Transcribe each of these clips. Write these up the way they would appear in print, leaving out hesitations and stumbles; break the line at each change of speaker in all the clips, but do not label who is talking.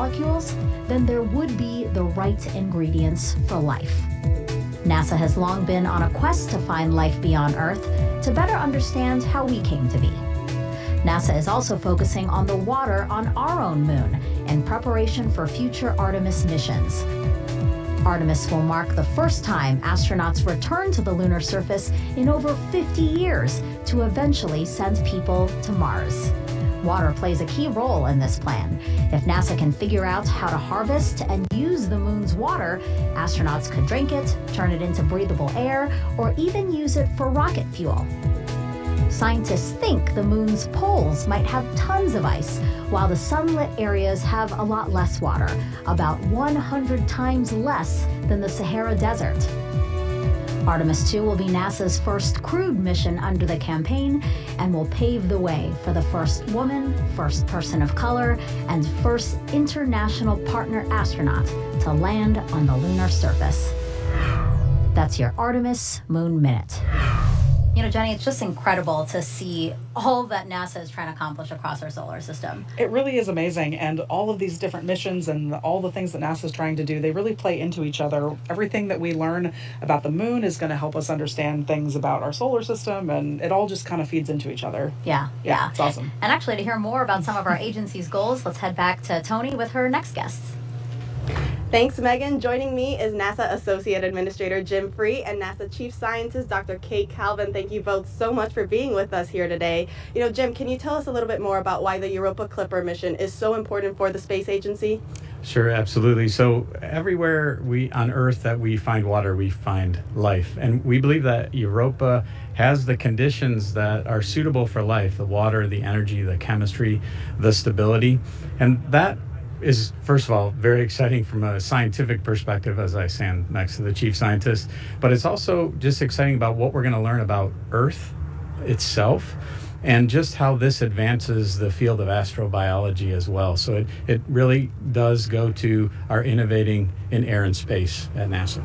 molecules, then there would be the right ingredients for life. NASA has long been on a quest to find life beyond Earth to better understand how we came to be. NASA is also focusing on the water on our own moon in preparation for future Artemis missions. Artemis will mark the first time astronauts return to the lunar surface in over 50 years to eventually send people to Mars. Water plays a key role in this plan. If NASA can figure out how to harvest and use the moon's water, astronauts could drink it, turn it into breathable air, or even use it for rocket fuel. Scientists think the moon's poles might have tons of ice, while the sunlit areas have a lot less water, about 100 times less than the Sahara Desert. Artemis II will be NASA's first crewed mission under the campaign and will pave the way for the first woman, first person of color, and first international partner astronaut to land on the lunar surface. That's your Artemis Moon Minute. You know, Jenny, it's just incredible to see all that NASA is trying to accomplish across our solar system.
It really is amazing. And all of these different missions and all the things that NASA is trying to do, they really play into each other. Everything that we learn about the moon is going to help us understand things about our solar system, and it all just kind of feeds into each other.
Yeah.
It's awesome.
And actually, to hear more about some of our agency's goals, let's head back to Tony with her next guests.
Thanks, Megan. Joining me is NASA Associate Administrator Jim Free and NASA Chief Scientist Dr. Kate Calvin. Thank you both so much for being with us here today. You know, Jim, can you tell us a little bit more about why the Europa Clipper mission is so important for the space agency?
Sure, absolutely. So everywhere on Earth that we find water, we find life. And we believe that Europa has the conditions that are suitable for life: the water, the energy, the chemistry, the stability. And that is, first of all, very exciting from a scientific perspective as I stand next to the chief scientist, but it's also just exciting about what we're going to learn about Earth itself and just how this advances the field of astrobiology as well. So it really does go to our innovating in air and space at NASA.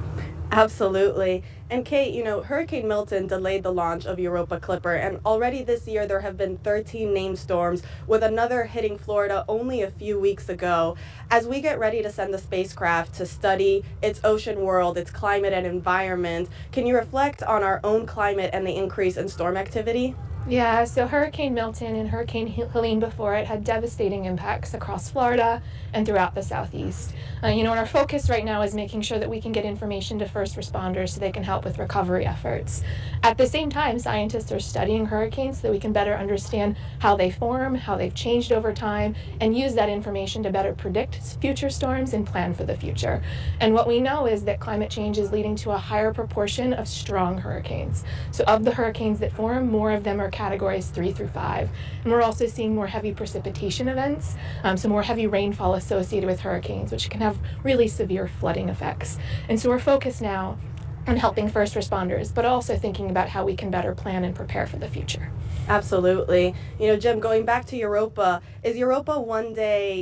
Absolutely. And Kate, you know, Hurricane Milton delayed the launch of Europa Clipper, and already this year there have been 13 named storms, with another hitting Florida only a few weeks ago. As we get ready to send the spacecraft to study its ocean world, its climate and environment, can you reflect on our own climate and the increase in storm activity?
Yeah, so Hurricane Milton and Hurricane Helene before it had devastating impacts across Florida and throughout the Southeast. And our focus right now is making sure that we can get information to first responders so they can help with recovery efforts. At the same time, scientists are studying hurricanes so that we can better understand how they form, how they've changed over time, and use that information to better predict future storms and plan for the future. And what we know is that climate change is leading to a higher proportion of strong hurricanes. So of the hurricanes that form, more of them are categories 3 through 5. And we're also seeing more heavy precipitation events, so more heavy rainfall associated with hurricanes, which can have really severe flooding effects. And so we're focused now on helping first responders, but also thinking about how we can better plan and prepare for the future.
Absolutely. Jim, going back to Europa, is Europa one day,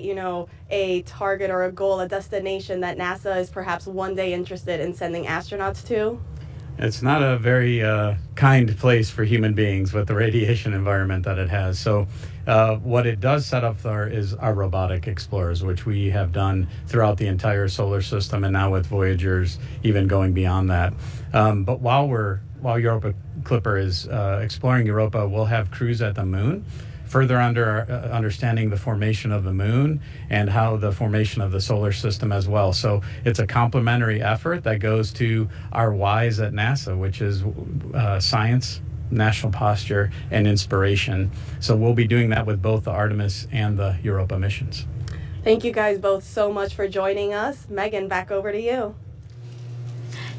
a target or a goal, a destination that NASA is perhaps one day interested in sending astronauts to?
It's not a very kind place for human beings with the radiation environment that it has. So what it does set up for is our robotic explorers, which we have done throughout the entire solar system, and now with Voyagers even going beyond that. But while Europa Clipper is exploring Europa, we'll have crews at the moon, further understanding the formation of the moon and how the formation of the solar system as well. So it's a complementary effort that goes to our whys at NASA, which is science, national posture, and inspiration. So we'll be doing that with both the Artemis and the Europa missions.
Thank you guys both so much for joining us. Megan, back over to you.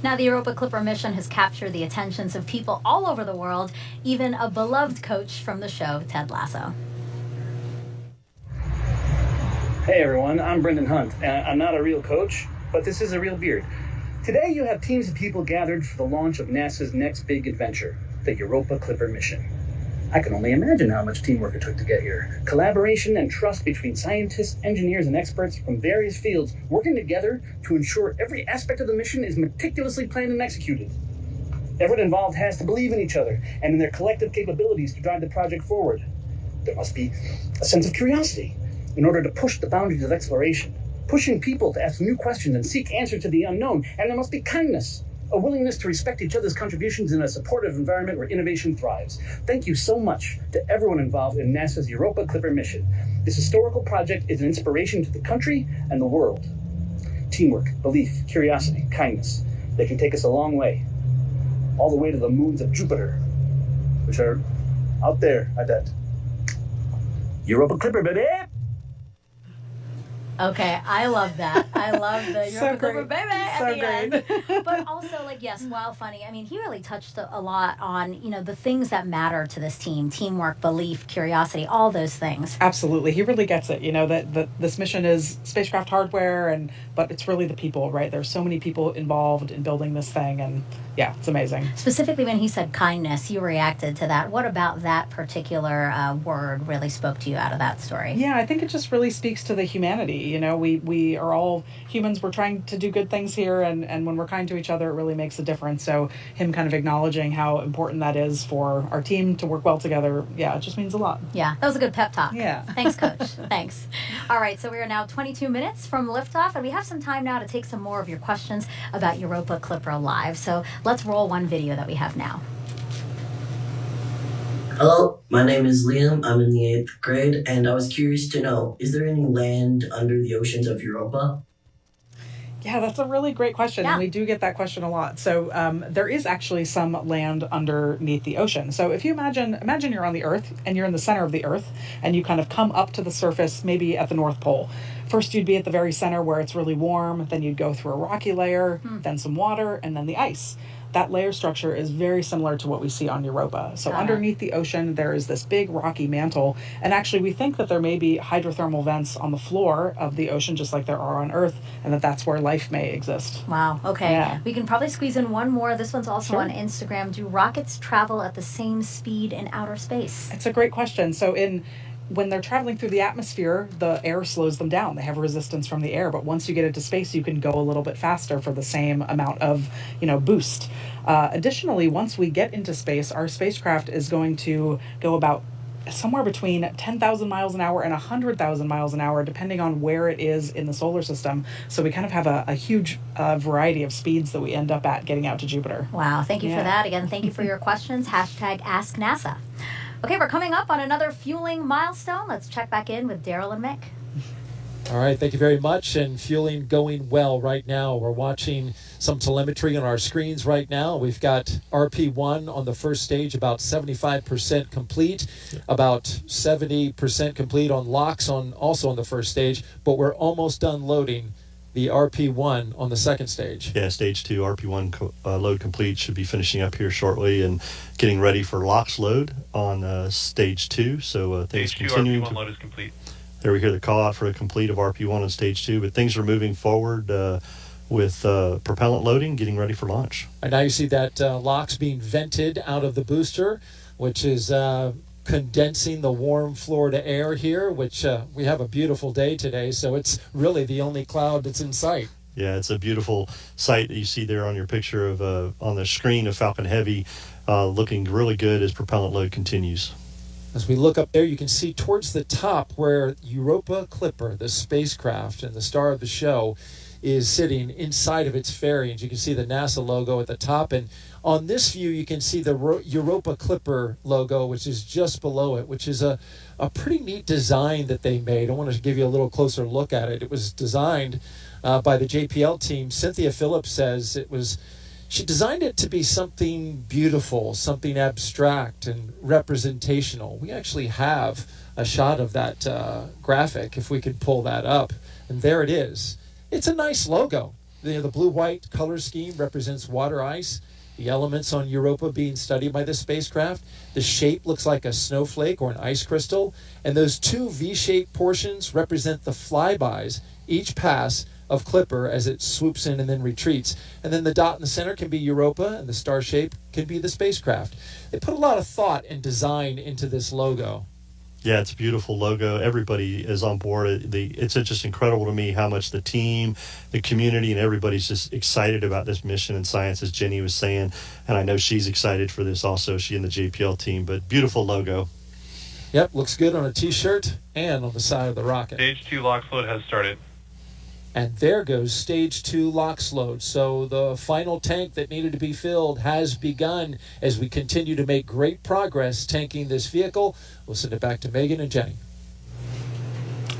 Now, the Europa Clipper mission has captured the attentions of people all over the world, even a beloved coach from the show, Ted Lasso.
Hey everyone, I'm Brendan Hunt, and I'm not a real coach, but this is a real beard. Today you have teams of people gathered for the launch of NASA's next big adventure, the Europa Clipper mission. I can only imagine how much teamwork it took to get here. Collaboration and trust between scientists, engineers, and experts from various fields working together to ensure every aspect of the mission is meticulously planned and executed. Everyone involved has to believe in each other and in their collective capabilities to drive the project forward. There must be a sense of curiosity in order to push the boundaries of exploration. pushing people to ask new questions and seek answers to the unknown. And there must be kindness, a willingness to respect each other's contributions in a supportive environment where innovation thrives. Thank you so much to everyone involved in NASA's Europa Clipper mission. This historical project is an inspiration to the country and the world. Teamwork, belief, curiosity, kindness. They can take us a long way, all the way to the moons of Jupiter, which are out there, I bet. Europa Clipper, baby!
Okay, I love that. I love the
So
Europa Clipper
great.
baby at
So
the
great.
end. But also, like, yes, while funny, I mean, he really touched a lot on, the things that matter to this team: teamwork, belief, curiosity, all those things.
Absolutely, he really gets it. That this mission is spacecraft hardware, but it's really the people, right? There's so many people involved in building this thing, and yeah, it's amazing.
Specifically, when he said kindness, you reacted to that. What about that particular word really spoke to you out of that story?
Yeah, I think it just really speaks to the humanity. We are all humans. We're trying to do good things here, and when we're kind to each other, it really makes a difference. So him kind of acknowledging how important that is for our team to work well together, yeah, it just means a lot.
Yeah, that was a good pep talk.
Yeah.
Thanks, Coach. Thanks. All right, so we are now 22 minutes from liftoff, and we have some time now to take some more of your questions about Europa Clipper Live. So let's roll one video that we have now.
Hello, my name is Liam. I'm in the 8th grade, and I was curious to know, is there any land under the oceans of Europa?
Yeah, that's a really great question,
Yeah.
and we do get that question a lot. So there is actually some land underneath the ocean. So if you imagine you're on the Earth, and you're in the center of the Earth, and you kind of come up to the surface, maybe at the North Pole. First, you'd be at the very center where it's really warm, then you'd go through a rocky layer, then some water, and then the ice. That layer structure is very similar to what we see on Europa. So
Got it.
underneath the ocean, there is this big rocky mantle. And actually, we think that there may be hydrothermal vents on the floor of the ocean, just like there are on Earth, and that's where life may exist.
Wow, okay.
Yeah.
We can probably squeeze in one more. This one's also
Sure.
on Instagram. Do rockets travel at the same speed in outer space?
It's a great question. So when they're traveling through the atmosphere, the air slows them down. They have resistance from the air, but once you get into space, you can go a little bit faster for the same amount of, boost. Additionally, once we get into space, our spacecraft is going to go about somewhere between 10,000 miles an hour and 100,000 miles an hour, depending on where it is in the solar system. So we kind of have a huge variety of speeds that we end up at getting out to Jupiter.
Wow, thank you for
Yeah.
that. Again, thank you for your questions. #AskNASA. Okay, we're coming up on another fueling milestone. Let's check back in with Daryl and Mick.
All right, thank you very much. And fueling going well right now. We're watching some telemetry on our screens right now. We've got RP1 on the first stage, about 75% complete, about 70% complete on LOX also on the first stage, but we're almost done loading the RP1 on the second stage.
Yeah, stage 2 RP1 load complete, should be finishing up here shortly and getting ready for LOX load on stage 2. So things
Stage 2
continuing
RP1 load is complete.
There we hear the call out for a complete of RP1 on stage 2, but things are moving forward with propellant loading, getting ready for launch.
And now you see that LOX being vented out of the booster, which is condensing the warm Florida air here, which we have a beautiful day today, so it's really the only cloud that's in sight.
Yeah, it's a beautiful sight that you see there on your picture of on the screen of Falcon Heavy, looking really good as propellant load continues.
As we look up there, you can see towards the top where Europa Clipper, the spacecraft and the star of the show, is sitting inside of its fairing. You can see the NASA logo at the top, and on this view you can see the Europa Clipper logo, which is just below it, which is a pretty neat design that they made. I want to give you a little closer look at it. It was designed by the JPL team. Cynthia Phillips says she designed it to be something beautiful, something abstract and representational. We actually have a shot of that graphic, if we could pull that up, and there it is. It's a nice logo. The blue-white color scheme represents water ice, the elements on Europa being studied by the spacecraft. The shape looks like a snowflake or an ice crystal, and those two V-shaped portions represent the flybys, each pass of Clipper as it swoops in and then retreats. And then the dot in the center can be Europa, and the star shape can be the spacecraft. They put a lot of thought and design into this logo.
Yeah, it's a beautiful logo. Everybody is on board. It's just incredible to me how much the team, the community, and everybody's just excited about this mission and science, as Jenny was saying. And I know she's excited for this also, she and the JPL team. But beautiful logo.
Yep, looks good on a T-shirt and on the side of the rocket.
Stage 2 LOX load has started.
And there goes stage 2 LOX load. So the final tank that needed to be filled has begun as we continue to make great progress tanking this vehicle. We'll send it back to Megan and Jenny.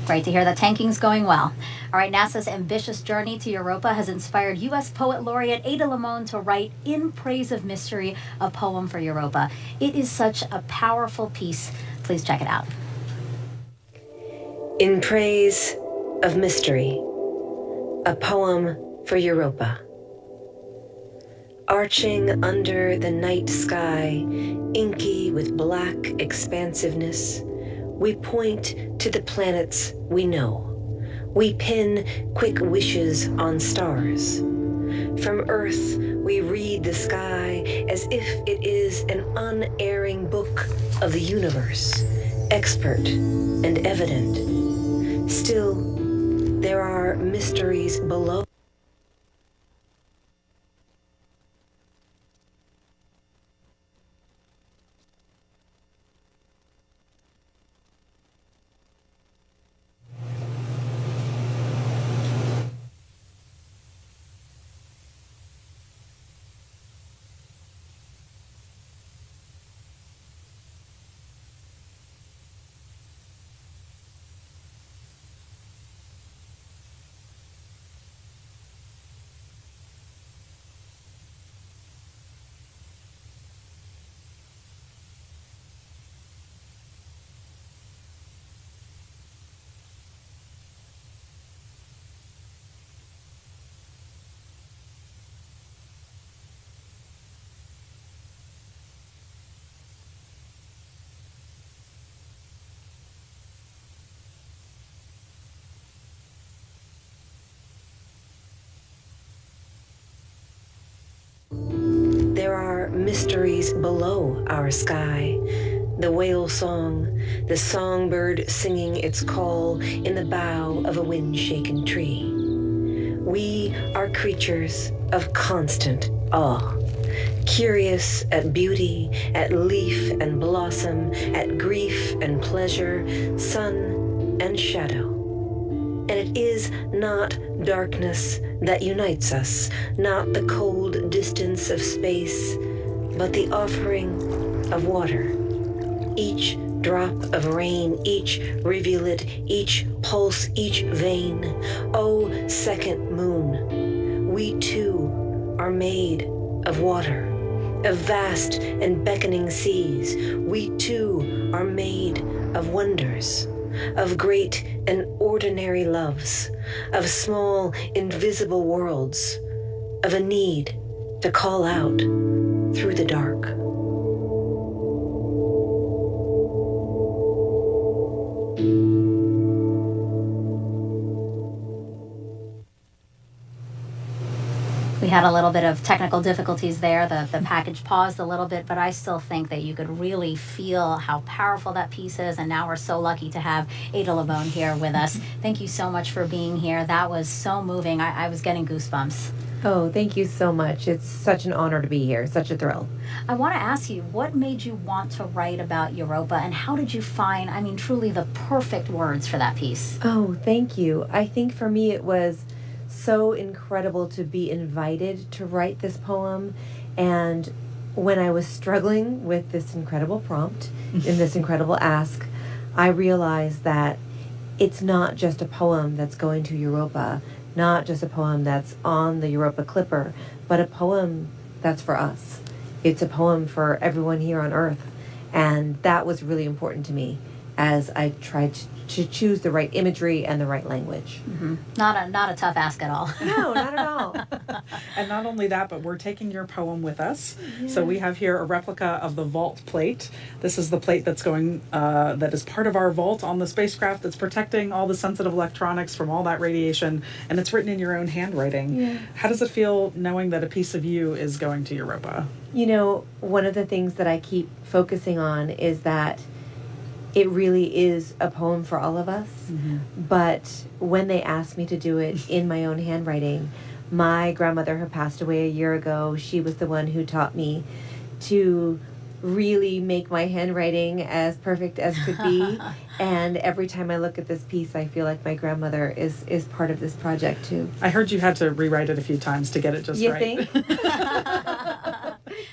Great to hear that tanking's going well. All right, NASA's ambitious journey to Europa has inspired U.S. Poet Laureate Ada Limon to write In Praise of Mystery, a poem for Europa. It is such a powerful piece. Please check it out.
In Praise of Mystery, a poem for Europa. Arching under the night sky, inky with black expansiveness, we point to the planets we know. We pin quick wishes on stars. From Earth, we read the sky as if it is an unerring book of the universe, expert and evident. Still, there are mysteries below. There are mysteries below our sky. The whale song, the songbird singing its call in the bough of a wind-shaken tree. We are creatures of constant awe, curious at beauty, at leaf and blossom, at grief and pleasure, sun and shadow. And it is not darkness that unites us, not the cold distance of space, but the offering of water. Each drop of rain, each rivulet, each pulse, each vein. Oh, second moon, we too are made of water, of vast and beckoning seas. We too are made of wonders, of great and ordinary loves, of small invisible worlds, of a need to call out through the dark.
We had a little bit of technical difficulties there. The package paused a little bit, but I still think that you could really feel how powerful that piece is. And now we're so lucky to have Ada Limon here with us. Thank you so much for being here. That was so moving. I was getting goosebumps.
Oh, thank you so much. It's such an honor to be here. Such a thrill.
I want to ask you, what made you want to write about Europa, and how did you find, I mean, truly the perfect words for that piece?
Oh, thank you. I think for me it was so incredible to be invited to write this poem. And when I was struggling with this incredible prompt and this incredible ask, I realized that it's not just a poem that's going to Europa, not just a poem that's on the Europa Clipper, but a poem that's for us. It's a poem for everyone here on Earth. And that was really important to me as I tried to choose the right imagery and the right language.
Mm-hmm. Not a tough ask at all.
No, not at all.
And not only that, but we're taking your poem with us. Yeah. So we have here a replica of the vault plate. This is the plate that's going, that is part of our vault on the spacecraft that's protecting all the sensitive electronics from all that radiation. And it's written in your own handwriting. Yeah. How does it feel knowing that a piece of you is going to Europa?
You know, one of the things that I keep focusing on is that it really is a poem for all of us. Mm-hmm. But when they asked me to do it in my own handwriting, my grandmother had passed away a year ago. She was the one who taught me to really make my handwriting as perfect as could be. And every time I look at this piece, I feel like my grandmother is part of this project too.
I heard you had to rewrite it a few times to get it just
You
right.
think?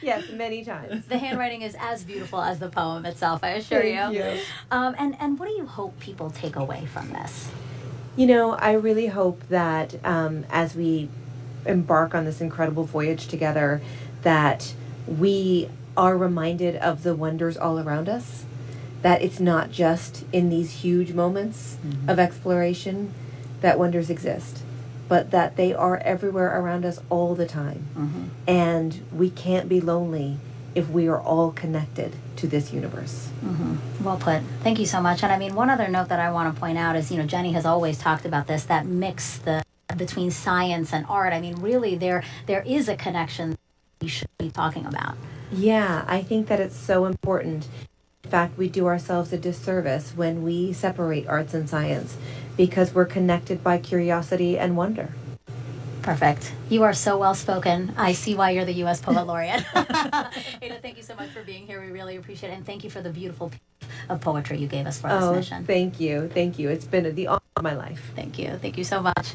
Yes, many times.
The handwriting is as beautiful as the poem itself, I assure you.
Thank you.
And what do you hope people take away from this?
You know, I really hope that as we embark on this incredible voyage together, that we are reminded of the wonders all around us, that it's not just in these huge moments of exploration that wonders exist, but that they are everywhere around us all the time. And we can't be lonely if we are all connected to this universe.
Well put. Thank you so much. And I mean, one other note that I want to point out is, Jenny has always talked about this, that mix between science and art. I mean, really, there is a connection we should be talking about.
Yeah, I think that it's so important. In fact, we do ourselves a disservice when we separate arts and science because we're connected by curiosity and wonder.
Perfect. You are so well spoken. I see why you're the U.S. Poet Laureate. Ada, thank you so much for being here. We really appreciate it. And thank you for the beautiful piece of poetry you gave us for this mission.
Thank you. Thank you. It's been the honor of my life.
Thank you. Thank you so much.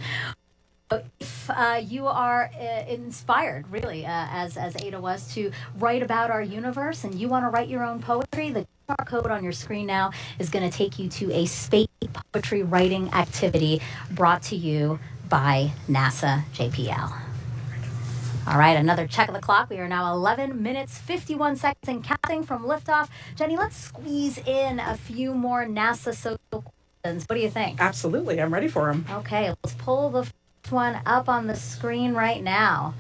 If you are inspired, really, as Ada was, to write about our universe and you want to write your own poetry, the QR code on your screen now is going to take you to a space poetry writing activity brought to you by NASA JPL. All right, another check of the clock. We are now 11 minutes, 51 seconds and counting from liftoff. Jenny, let's squeeze in a few more NASA social questions. What do you think?
Absolutely. I'm ready for them.
Okay, let's pull the one up on the screen right now.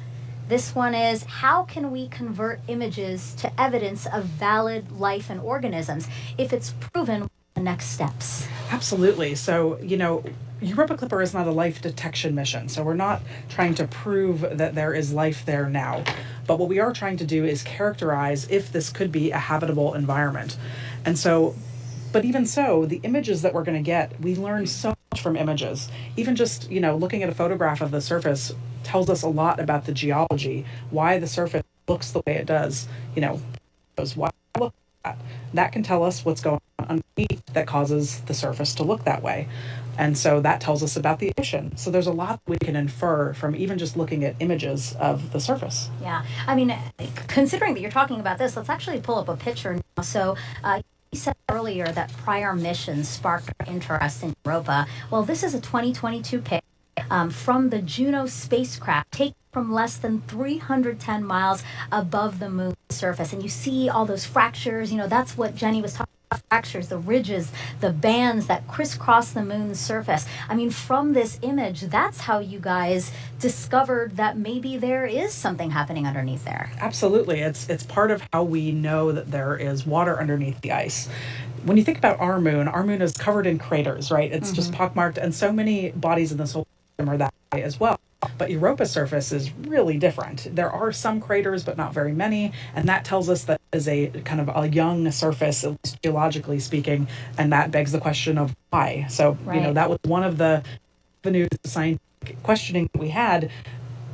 This one is, how can we convert images to evidence of valid life and organisms if it's proven the next steps?
Absolutely. So, Europa Clipper is not a life detection mission. So we're not trying to prove that there is life there now. But what we are trying to do is characterize if this could be a habitable environment. And so, but even so, the images that we're going to get, we learn so much from images. Even just, looking at a photograph of the surface tells us a lot about the geology, why the surface looks the way it does, why it looks like that. That can tell us what's going on underneath that causes the surface to look that way. And so that tells us about the ocean. So there's a lot we can infer from even just looking at images of the surface.
Yeah. I mean, considering that you're talking about this, let's actually pull up a picture now. So, you said earlier that prior missions sparked our interest in Europa. Well, this is a 2022 pic from the Juno spacecraft, taken from less than 310 miles above the moon's surface. And you see all those fractures. That's what Jenny was talking about, fractures, the ridges, the bands that crisscross the moon's surface. I mean, from this image, that's how you guys discovered that maybe there is something happening underneath there.
Absolutely. It's part of how we know that there is water underneath the ice. When you think about our moon is covered in craters, right? It's just pockmarked, and so many bodies in the solar system are that way as well. But Europa's surface is really different. There are some craters, but not very many, and that tells us that is a kind of a young surface, at least geologically speaking, and that begs the question of why. So, that was one of the avenues of scientific questioning that we had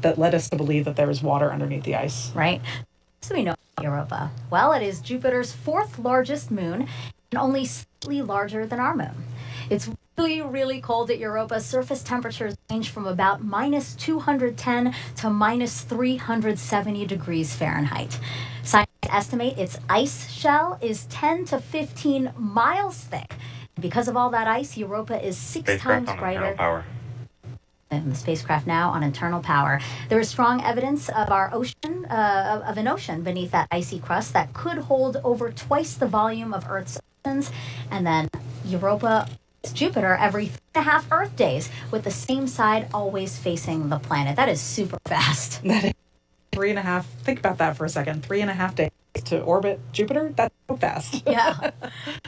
that led us to believe that there is water underneath the ice.
Right. So we know about Europa. Well, it is Jupiter's fourth largest moon and only slightly larger than our moon. It's really, really cold at Europa. Surface temperatures range from about minus 210 to minus 370 degrees Fahrenheit. Scientists estimate its ice shell is 10 to 15 miles thick. Because of all that ice, Europa is six times brighter. And the spacecraft now on internal power. There is strong evidence of our ocean, of an ocean beneath that icy crust that could hold over twice the volume of Earth's oceans. And then Europa is Jupiter every 3.5 Earth days, with the same side always facing the planet. That is super fast.
That is 3.5. Think about that for a second. 3.5 days to orbit Jupiter. That's so fast.
Yeah.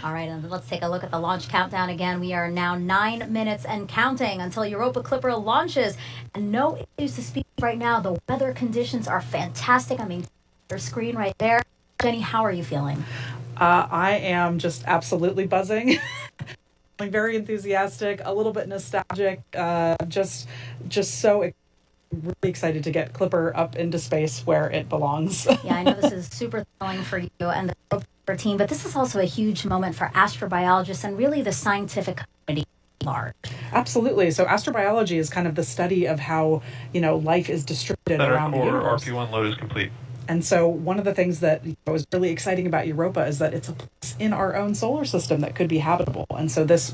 All right, and let's take a look at the launch countdown again. We are now 9 minutes and counting until Europa Clipper launches. And no issues to speak of right now. The weather conditions are fantastic. I mean, your screen right there. Jenny, how are you feeling?
I am just absolutely buzzing. Feeling very enthusiastic, a little bit nostalgic, just so excited really excited to get Clipper up into space where it belongs.
Yeah, I know this is super thrilling for you and the Clipper team, but this is also a huge moment for astrobiologists and really the scientific community at large.
Absolutely. So astrobiology is kind of the study of how, life is distributed around the universe.
RP1 load is complete.
And so one of the things that was really exciting about Europa is that it's a place in our own solar system that could be habitable. And so this,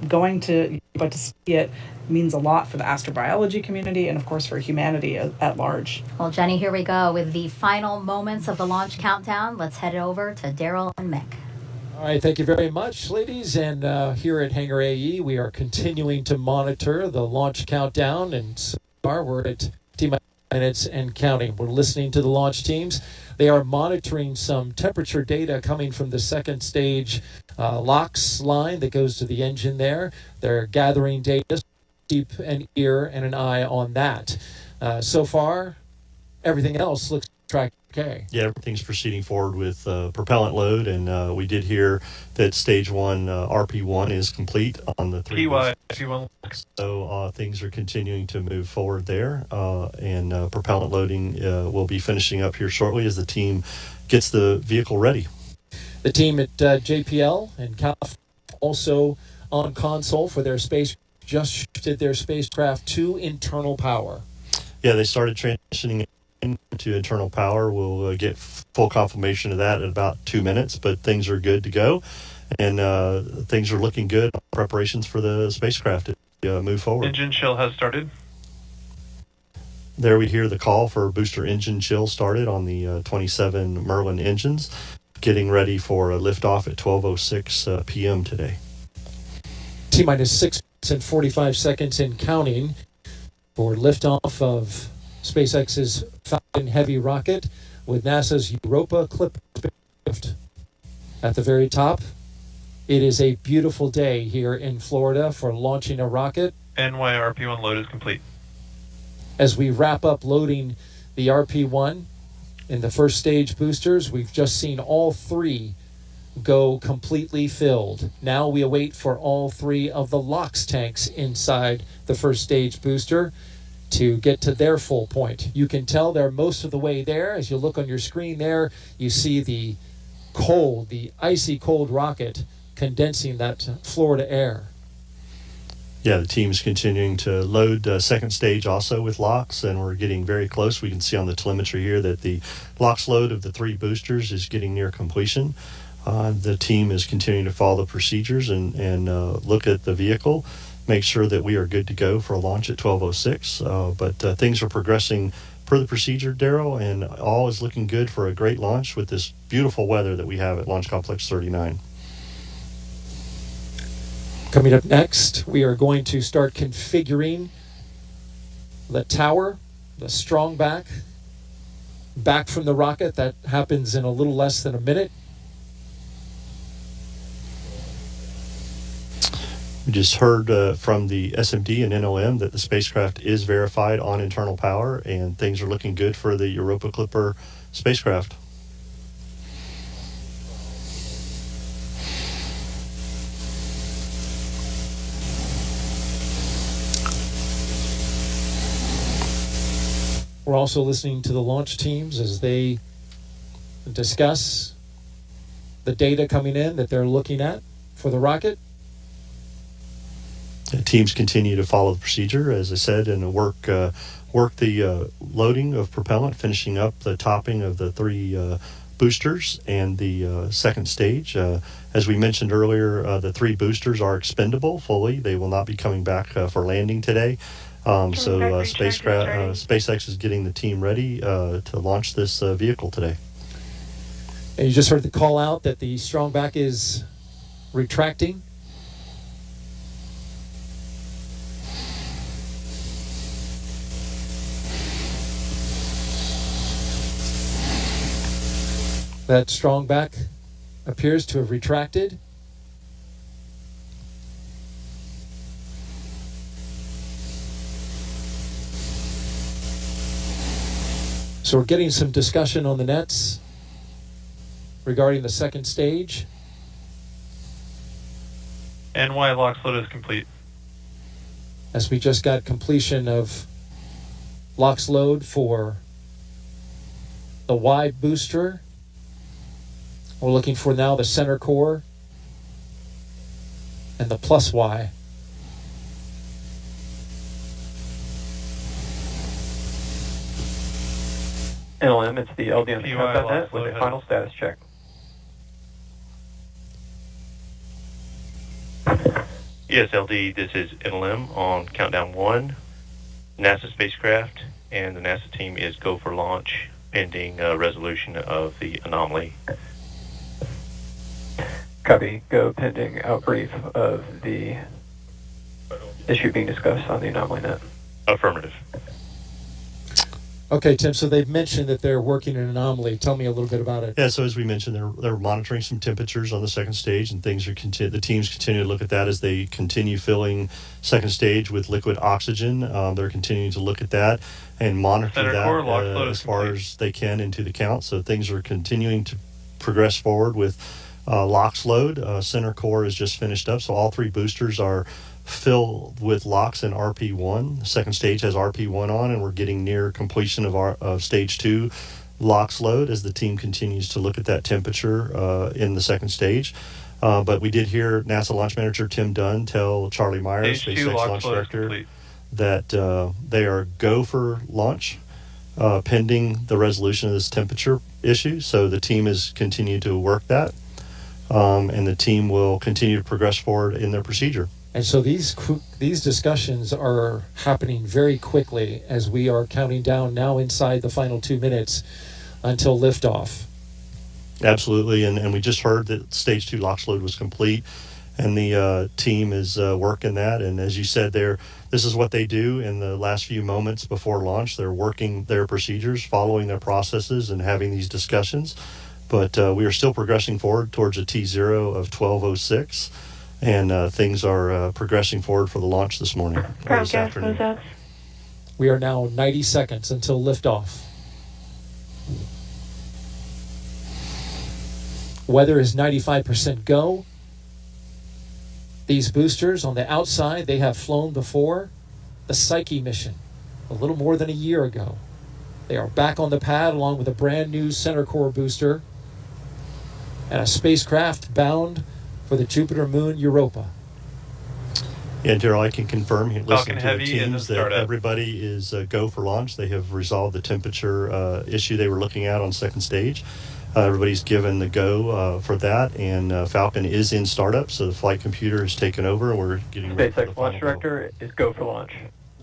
going to Europa to see it means a lot for the astrobiology community and, of course, for humanity at large.
Well, Jenny, here we go with the final moments of the launch countdown. Let's head over to Daryl and Mick.
All right, thank you very much, ladies. And here at Hangar AE, we are continuing to monitor the launch countdown. And so far, we're at minutes and counting. We're listening to the launch teams. They are monitoring some temperature data coming from the second stage LOX line that goes to the engine there. They're gathering data. Keep an ear and an eye on that. So far, everything else looks track okay.
Yeah, everything's proceeding forward with propellant load, and we did hear that stage 1 RP1 is complete on the 3. So things are continuing to move forward there, and propellant loading will be finishing up here shortly as the team gets the vehicle ready.
The team at JPL and Calif also on console for their space just shifted their spacecraft to internal power.
Yeah, they started transitioning into internal power. We'll get full confirmation of that in about 2 minutes, but things are good to go, and things are looking good. Preparations for the spacecraft to move forward.
Engine chill has started.
There we hear the call for booster engine chill started on the 27 Merlin engines, getting ready for a liftoff at 12:06 p.m. today.
T-minus 6 and 45 seconds in counting for liftoff of SpaceX's Falcon Heavy rocket with NASA's Europa Clipper spacecraft. At the very top, it is a beautiful day here in Florida for launching a rocket.
NYRP1 load is complete.
As we wrap up loading the RP1 in the first stage boosters, we've just seen all 3 go completely filled. Now we await for all 3 of the LOX tanks inside the first stage booster to get to their full point. You can tell they're most of the way there. As you look on your screen there, you see the icy cold rocket condensing that Florida air.
Yeah, the team's continuing to load second stage also with LOX, and we're getting very close. We can see on the telemetry here that the LOX load of the 3 boosters is getting near completion. The team is continuing to follow the procedures and look at the vehicle, make sure that we are good to go for a launch at 12:06. But things are progressing per the procedure, Daryl, and all is looking good for a great launch with this beautiful weather that we have at Launch Complex 39.
Coming up next, we are going to start configuring the tower, the strong back from the rocket. That happens in a little less than a minute.
We just heard from the SMD and NOM that the spacecraft is verified on internal power, and things are looking good for the Europa Clipper spacecraft.
We're also listening to the launch teams as they discuss the data coming in that they're looking at for the rocket.
The teams continue to follow the procedure, as I said, and work the loading of propellant, finishing up the topping of the 3 boosters and the second stage. As we mentioned earlier, the 3 boosters are expendable fully. They will not be coming back for landing today. SpaceX is getting the team ready to launch this vehicle today.
And you just heard the call out that the strong back is retracting. That strong back appears to have retracted. So we're getting some discussion on the nets regarding the second stage.
NY LOX load is complete.
As we just got completion of LOX load for the Y booster. We're looking for now the center core and the plus Y.
NLM, it's the LD on the count.net with a final status check.
Yes, LD, this is NLM on countdown 1, NASA spacecraft, and the NASA team is go for launch pending resolution of the anomaly.
Copy. Go pending outbrief of the issue being discussed on the anomaly net.
Affirmative.
Okay, Tim, so they've mentioned that they're working an anomaly. Tell me a little bit about it.
Yeah, so as we mentioned, they're monitoring some temperatures on the second stage, and things are the teams continue to look at that as they continue filling second stage with liquid oxygen. They're continuing to look at that and monitor that as far as they can into the count. So things are continuing to progress forward with LOX load. Center core is just finished up, so all 3 boosters are filled with LOX and RP1. The second stage has RP1 on, and we're getting near completion of stage 2 LOX load as the team continues to look at that temperature in the second stage. But we did hear NASA launch manager Tim Dunn tell Charlie Myers, SpaceX launch director, that they are go for launch pending the resolution of this temperature issue. So the team is continuing to work that, and the team will continue to progress forward in their procedure.
And so these discussions are happening very quickly as we are counting down now inside the final 2 minutes until liftoff.
Absolutely, and we just heard that stage 2 LOX load was complete, and the team is working that. And as you said, this is what they do in the last few moments before launch. They're working their procedures, following their processes, and having these discussions. But we are still progressing forward towards a T0 of 12:06. And things are progressing forward for the launch this morning, this afternoon.
We are now 90 seconds until liftoff. Weather is 95% go. These boosters on the outside, they have flown before the Psyche mission a little more than a year ago. They are back on the pad along with a brand new center core booster and a spacecraft bound for the Jupiter moon Europa.
Yeah, Daryl, I can confirm, listening to the teams, that everybody is go for launch. They have resolved the temperature issue they were looking at on second stage. Everybody's given the go for that, and Falcon is in startup, so the flight computer has taken over, and we're getting ready for the
SpaceX launch director is go for launch.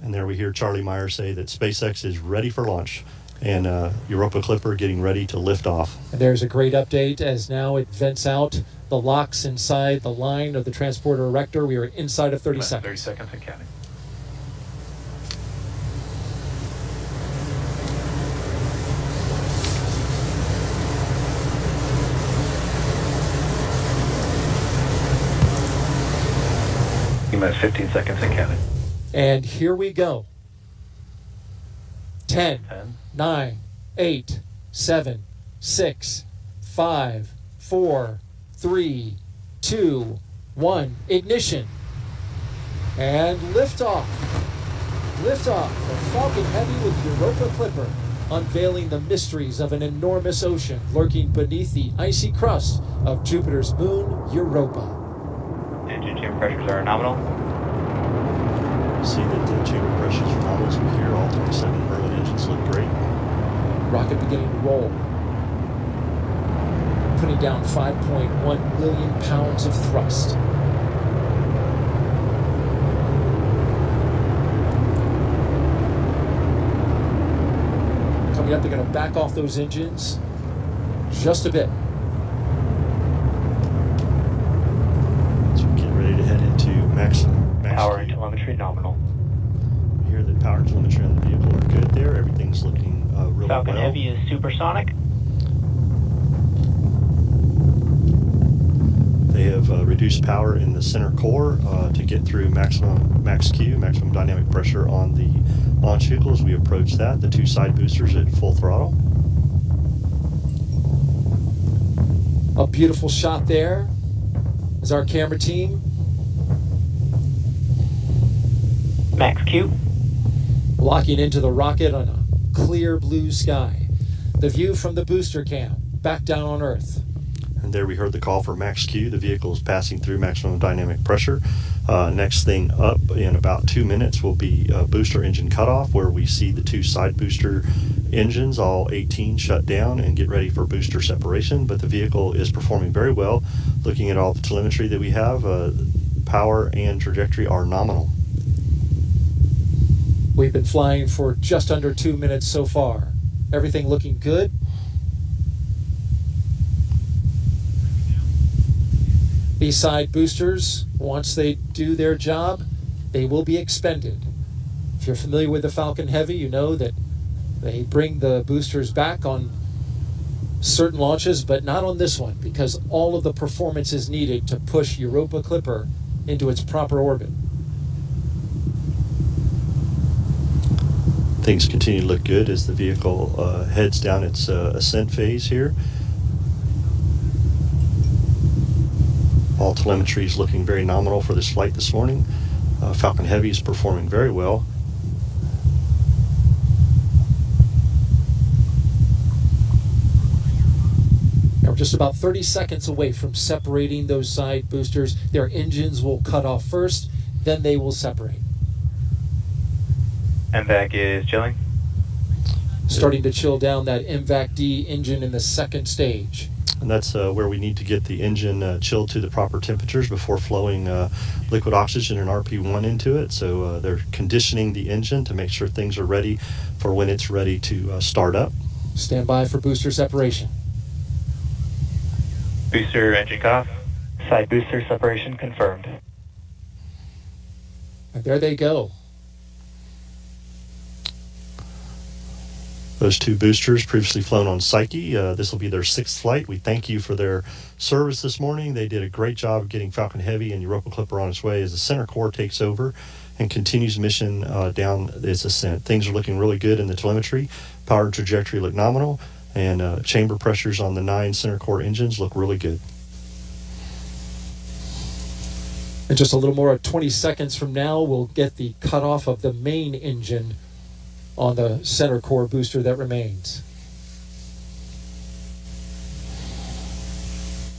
And there we hear Charlie Myers say that SpaceX is ready for launch, and Europa Clipper getting ready to lift off.
And there's a great update as now it vents out the LOX inside the line of the transporter erector. We are inside of 30 seconds.
30 seconds and counting. Minus 15 seconds and counting.
And here we go. 10, 9, 8, 7, 6, 5, 4, 3, 2, 1. Ignition. And liftoff. Liftoff of Falcon Heavy with Europa Clipper, unveiling the mysteries of an enormous ocean lurking beneath the icy crust of Jupiter's moon, Europa.
Engine chamber pressures are nominal.
See that the chamber pressures are nominal. So we hear all 27 Merlin engines look great.
Rocket beginning to roll. Putting down 5.1 million pounds of thrust. Coming up, they're going to back off those engines just a bit.
So we're getting ready to head into max
Power and telemetry nominal.
We hear that power and telemetry on the vehicle are good there. Everything's looking really
Falcon
well.
Heavy is supersonic.
They have reduced power in the center core to get through max Q, maximum dynamic pressure on the launch vehicle as we approach that. The 2 side boosters at full throttle.
A beautiful shot there as our camera team.
Max Q.
Locking into the rocket on a clear blue sky. The view from the booster camp, back down on Earth.
And there we heard the call for max Q. The vehicle is passing through maximum dynamic pressure. Next thing up in about 2 minutes will be booster engine cutoff, where we see the 2 side booster engines, all 18, shut down and get ready for booster separation. But the vehicle is performing very well. Looking at all the telemetry that we have, power and trajectory are nominal.
We've been flying for just under 2 minutes so far. Everything looking good. B-side boosters, once they do their job, they will be expended. If you're familiar with the Falcon Heavy, you know that they bring the boosters back on certain launches, but not on this one, because all of the performance is needed to push Europa Clipper into its proper orbit.
Things continue to look good as the vehicle heads down its ascent phase here. All telemetry is looking very nominal for this flight this morning. Falcon Heavy is performing very well.
Now we're just about 30 seconds away from separating those side boosters. Their engines will cut off first, then they will separate.
MVAC is chilling.
Starting to chill down that MVAC-D engine in the second stage.
And that's where we need to get the engine chilled to the proper temperatures before flowing liquid oxygen and RP1 into it. So they're conditioning the engine to make sure things are ready for when it's ready to start up.
Stand by for booster separation.
Booster engine off. Side booster separation confirmed.
And there they go.
Those 2 boosters previously flown on Psyche. This will be their 6th flight. We thank you for their service this morning. They did a great job of getting Falcon Heavy and Europa Clipper on its way as the center core takes over and continues mission down its ascent. Things are looking really good in the telemetry. Power and trajectory look nominal, and chamber pressures on the 9 center core engines look really good.
In just a little more than 20 seconds from now, we'll get the cutoff of the main engine on the center core booster that remains.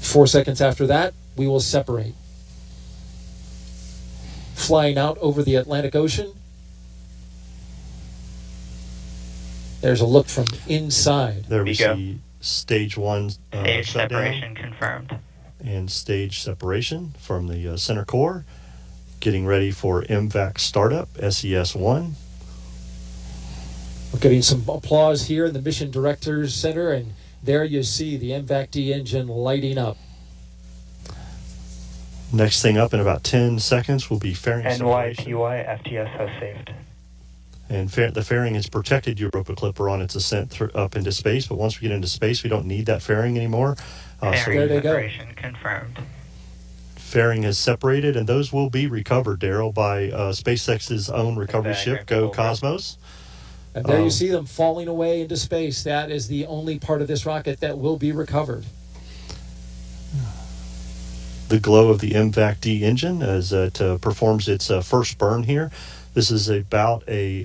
4 seconds after that, we will separate. Flying out over the Atlantic Ocean. There's a look from inside.
There we see stage 1
stage
shutdown
separation confirmed.
And stage separation from the center core. Getting ready for MVAC startup, SES-1.
We're getting some applause here in the Mission Directors Center, and there you see the MVAC-D engine lighting up.
Next thing up in about 10 seconds will be fairing separation.
NYPY FTS has saved.
And the fairing has protected Europa Clipper on its ascent up into space, but once we get into space, we don't need that fairing anymore.
Fairing separation confirmed.
Fairing has separated, and those will be recovered, Daryl, by SpaceX's own recovery ship, Go Cosmos.
And there you see them falling away into space. That is the only part of this rocket that will be recovered.
The glow of the MVAC-D engine as it performs its first burn here. This is about a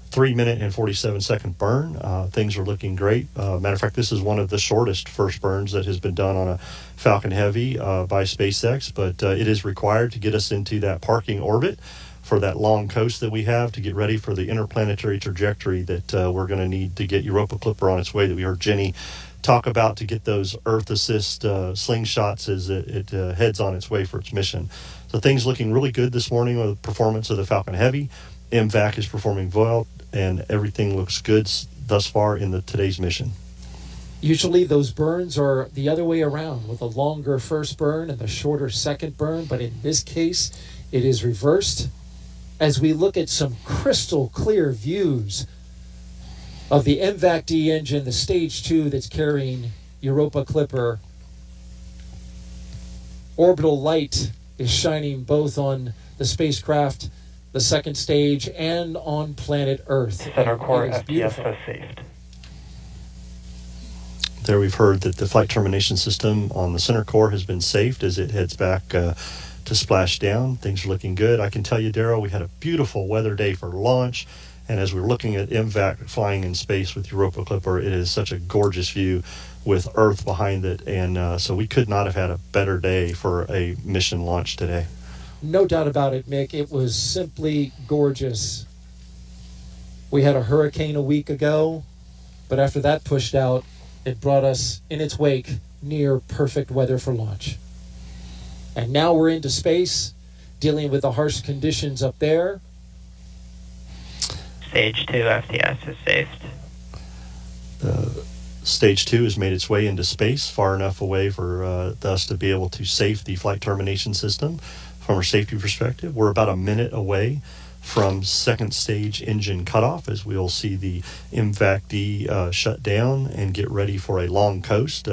3-minute and 47-second burn. Things are looking great. Matter of fact, this is one of the shortest first burns that has been done on a Falcon Heavy by SpaceX, but it is required to get us into that parking orbit for that long coast that we have to get ready for the interplanetary trajectory that we're going to need to get Europa Clipper on its way that we heard Jenny talk about to get those Earth Assist slingshots as it heads on its way for its mission. So things looking really good this morning with the performance of the Falcon Heavy. MVAC is performing well, and everything looks good thus far in today's mission.
Usually those burns are the other way around, with a longer first burn and the shorter second burn, but in this case, it is reversed. As we look at some crystal clear views of the MVAC-D engine, the stage 2 that's carrying Europa Clipper. Orbital light is shining both on the spacecraft, the second stage, and on planet Earth.
Center core FTS has saved.
There we've heard that the flight termination system on the center core has been saved as it heads back to splash down. Things are looking good. I can tell you, Daryl, we had a beautiful weather day for launch, And as we're looking at MVAC flying in space with Europa Clipper, it is such a gorgeous view with Earth behind it. And so we could not have had a better day for a mission launch today.
No doubt about it, Mick. It was simply gorgeous. We had a hurricane a week ago, but after that pushed out, it brought us in its wake near perfect weather for launch. And now we're into space, dealing with the harsh conditions up there.
Stage 2 FTS is saved.
Stage 2 has made its way into space, far enough away for us to be able to safe the flight termination system from a safety perspective. We're about a minute away from second stage engine cutoff, as we'll see the MVAC-D shut down and get ready for a long coast,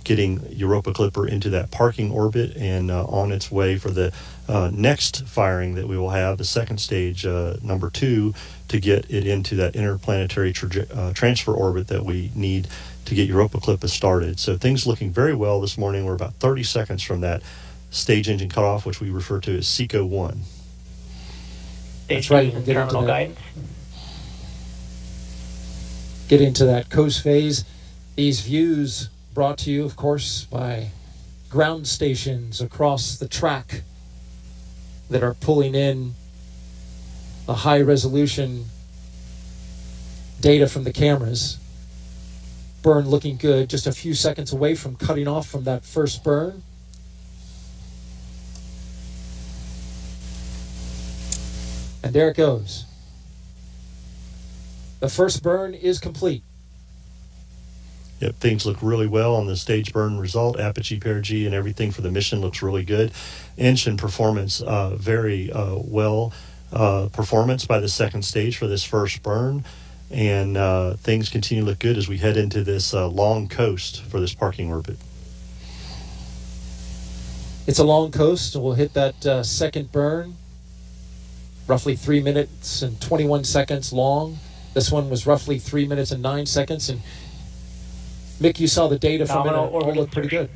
getting Europa Clipper into that parking orbit and on its way for the next firing that we will have, the second stage, number 2, to get it into that interplanetary transfer orbit that we need to get Europa Clipper started. So things looking very well this morning. We're about 30 seconds from that stage engine cutoff, which we refer to as SECO 1.
That's right. We'll get into that coast phase. These views brought to you, of course, by ground stations across the track that are pulling in the high-resolution data from the cameras. Burn looking good, just a few seconds away from cutting off from that first burn. And there it goes. The first burn is complete.
Yep, things look really well on the stage burn result. Apogee, perigee, and everything for the mission looks really good. Engine performance, very well performance by the second stage for this first burn. And things continue to look good as we head into this long coast for this parking orbit.
It's a long coast, and we'll hit that second burn. Roughly 3 minutes and 21 seconds long. This one was roughly 3 minutes and 9 seconds. And Mick, you saw the data from it. All looked pretty good.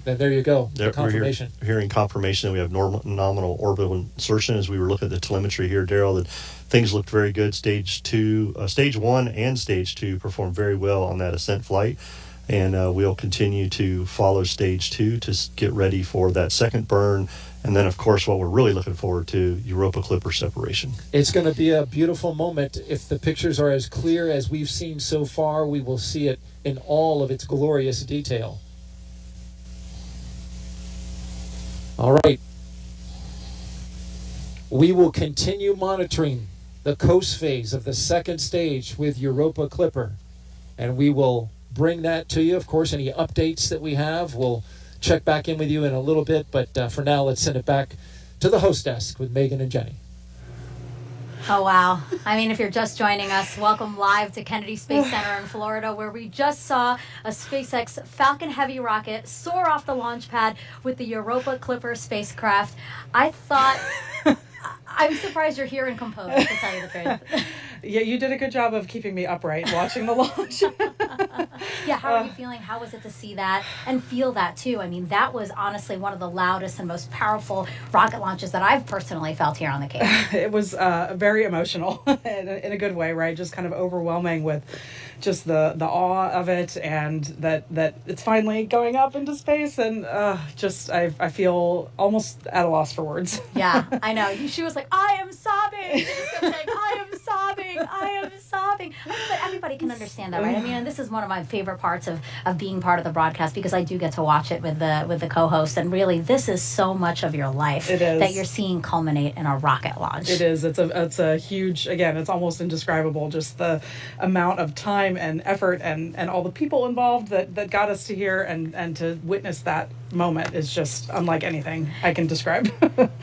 Then there you go. The confirmation.
We're hearing confirmation that we have nominal orbital insertion. As we were looking at the telemetry here, Daryl, that things looked very good. Stage 1 and Stage 2 performed very well on that ascent flight. And we'll continue to follow Stage 2 to get ready for that second burn. And then, of course, what we're really looking forward to, Europa Clipper separation.
It's going to be a beautiful moment. If the pictures are as clear as we've seen so far, we will see it in all of its glorious detail. All right. We will continue monitoring the coast phase of the second stage with Europa Clipper. And we will bring that to you. Of course, any updates that we have, we'll check back in with you in a little bit. But for now, let's send it back to the host desk with Megan and Jenny.
Oh, wow. I mean, if you're just joining us, welcome live to Kennedy Space Center in Florida, where we just saw a SpaceX Falcon Heavy rocket soar off the launch pad with the Europa Clipper spacecraft. I thought... I'm surprised you're here and composed, to tell you the truth.
Yeah, you did a good job of keeping me upright watching the launch.
Yeah, how are you feeling? How was it to see that and feel that, too? I mean, that was honestly one of the loudest and most powerful rocket launches that I've personally felt here on the Cape.
It was very emotional in a good way, right? Just kind of overwhelming with just the awe of it, and that it's finally going up into space, and I feel almost at a loss for words.
Yeah, I know. She was like, I am sobbing. She just kept saying, I am sobbing. I am sobbing. But everybody can understand that, right? I mean, and this is one of my favorite parts of being part of the broadcast, because I do get to watch it with the co-host, and really, this is so much of your life that you're seeing culminate in a rocket launch.
It is. It's a huge, again, it's almost indescribable, just the amount of time and effort and all the people involved that got us to here, and to witness that moment is just unlike anything I can describe.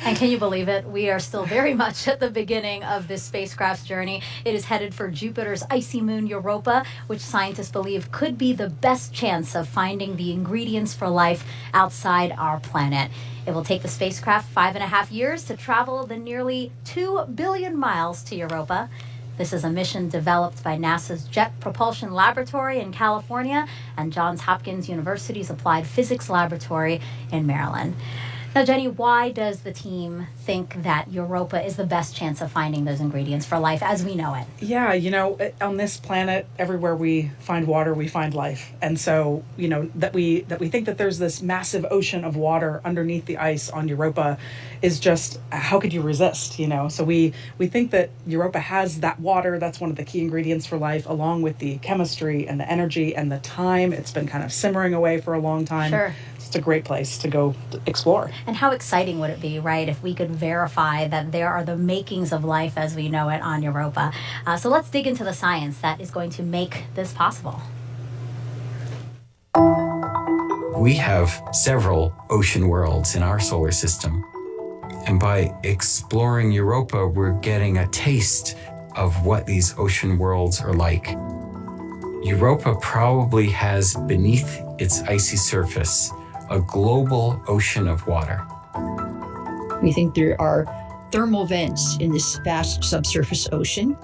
And can you believe it? We are still very much at the beginning of this spacecraft's journey. It is headed for Jupiter's icy moon Europa, which scientists believe could be the best chance of finding the ingredients for life outside our planet. It will take the spacecraft 5.5 years to travel the nearly 2 billion miles to Europa. This is a mission developed by NASA's Jet Propulsion Laboratory in California and Johns Hopkins University's Applied Physics Laboratory in Maryland. Now, Jenny, why does the team think that Europa is the best chance of finding those ingredients for life as we know it?
Yeah, on this planet, everywhere we find water, we find life. And so, that we think that there's this massive ocean of water underneath the ice on Europa is just, how could you resist, So we think that Europa has that water. That's one of the key ingredients for life, along with the chemistry and the energy and the time. It's been kind of simmering away for a long time.
Sure.
It's a great place to go explore.
And how exciting would it be, right, if we could verify that there are the makings of life as we know it on Europa. So let's dig into the science that is going to make this possible.
We have several ocean worlds in our solar system. And by exploring Europa, we're getting a taste of what these ocean worlds are like. Europa probably has beneath its icy surface a global ocean of water.
We think there are thermal vents in this vast subsurface ocean.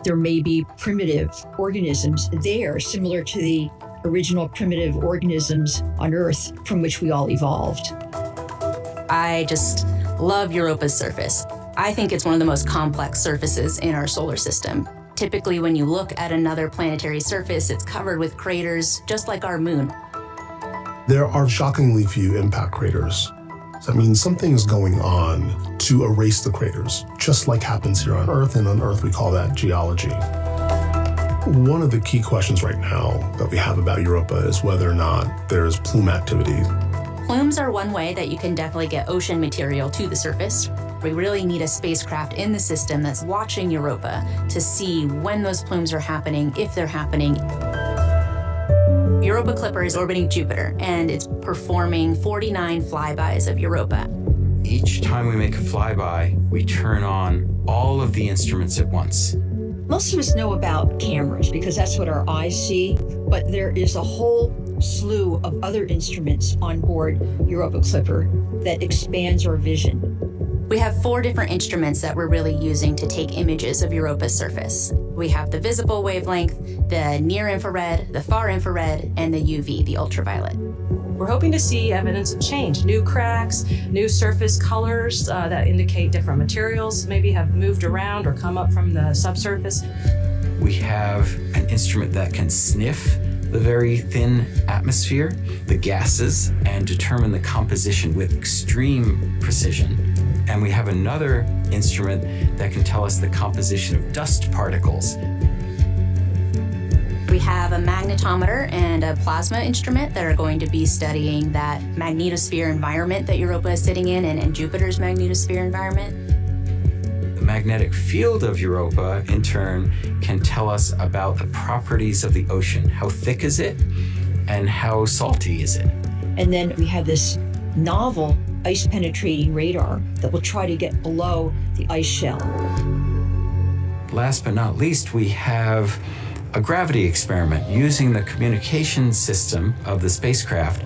There may be primitive organisms there, similar to the original primitive organisms on Earth from which we all evolved.
I just love Europa's surface. I think it's one of the most complex surfaces in our solar system. Typically, when you look at another planetary surface, it's covered with craters, just like our moon.
There are shockingly few impact craters. That means something is going on to erase the craters, just like happens here on Earth, and on Earth we call that geology. One of the key questions right now that we have about Europa is whether or not there's plume activity.
Plumes are one way that you can definitely get ocean material to the surface. We really need a spacecraft in the system that's watching Europa to see when those plumes are happening, if they're happening. Europa Clipper is orbiting Jupiter, and it's performing 49 flybys of Europa.
Each time we make a flyby, we turn on all of the instruments at once.
Most of us know about cameras because that's what our eyes see, but there is a whole slew of other instruments on board Europa Clipper that expands our vision.
We have 4 different instruments that we're really using to take images of Europa's surface. We have the visible wavelength, the near infrared, the far infrared, and the UV, the ultraviolet.
We're hoping to see evidence of change, new cracks, new surface colors that indicate different materials maybe have moved around or come up from the subsurface.
We have an instrument that can sniff the very thin atmosphere, the gases, and determine the composition with extreme precision. And we have another instrument that can tell us the composition of dust particles.
We have a magnetometer and a plasma instrument that are going to be studying that magnetosphere environment that Europa is sitting in and Jupiter's magnetosphere environment.
The magnetic field of Europa, in turn, can tell us about the properties of the ocean. How thick is it, and how salty is it?
And then we have this novel ice-penetrating radar that will try to get below the ice shell.
Last but not least, we have a gravity experiment using the communication system of the spacecraft.